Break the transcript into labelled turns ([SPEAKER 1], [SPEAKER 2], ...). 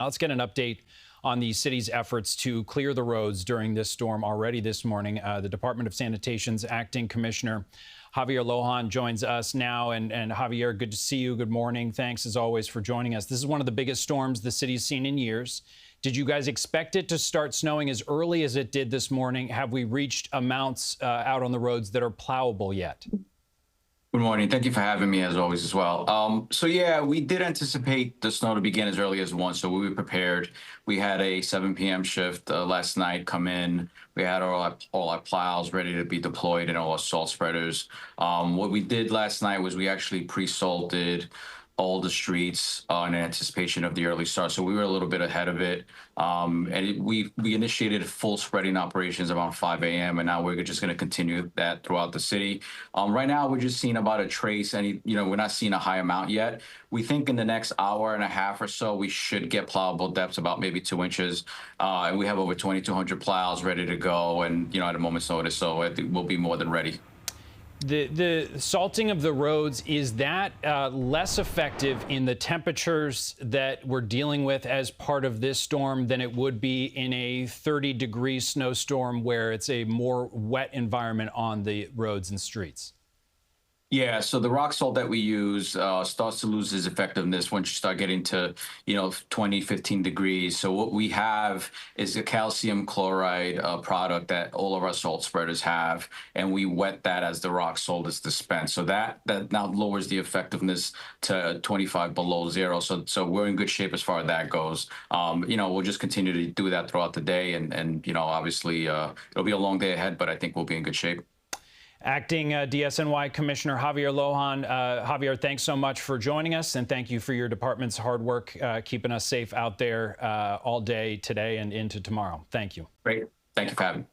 [SPEAKER 1] Let's get an update on the city's efforts to clear the roads during this storm already this morning. The Department of Sanitation's acting commissioner, Javier Lojan, joins us now. And Javier, good to see you. Good morning. Thanks, as always, for joining us. This is one of the biggest storms the city's seen in years. Did you guys expect it to start snowing as early as it did this morning? Have we reached amounts out on the roads that are plowable yet?
[SPEAKER 2] Good morning. Thank you for having me, as always, as well. So yeah, we did anticipate the snow to begin as early as 1, so we were prepared. We had a 7 p.m. shift last night come in. We had all our plows ready to be deployed and all our salt spreaders. What we did last night was we actually pre-salted all the streets in anticipation of the early start. So we were a little bit ahead of it. We initiated full spreading operations around 5 a.m. and now we're just going to continue that throughout the city. Right now, we're just seeing about a trace. We're not seeing a high amount yet. We think in the next hour and a half or so, we should get plowable depths about maybe 2 inches. And we have over 2,200 plows ready to go. And, at a moment's notice, so I think we'll be more than ready.
[SPEAKER 1] The salting of the roads, is that less effective in the temperatures that we're dealing with as part of this storm than it would be in a 30-degree snowstorm where it's a more wet environment on the roads and streets?
[SPEAKER 2] Yeah, so the rock salt that we use starts to lose its effectiveness once you start getting to, 20, 15 degrees. So what we have is a calcium chloride product that all of our salt spreaders have, and we wet that as the rock salt is dispensed. So that now lowers the effectiveness to 25 below zero. So we're in good shape as far as that goes. We'll just continue to do that throughout the day, and obviously it'll be a long day ahead, but I think we'll be in good shape.
[SPEAKER 1] Acting DSNY Commissioner Javier Lojan. Javier, thanks so much for joining us, and thank you for your department's hard work keeping us safe out there all day today and into tomorrow. Thank you.
[SPEAKER 2] Great. Thank you for having me.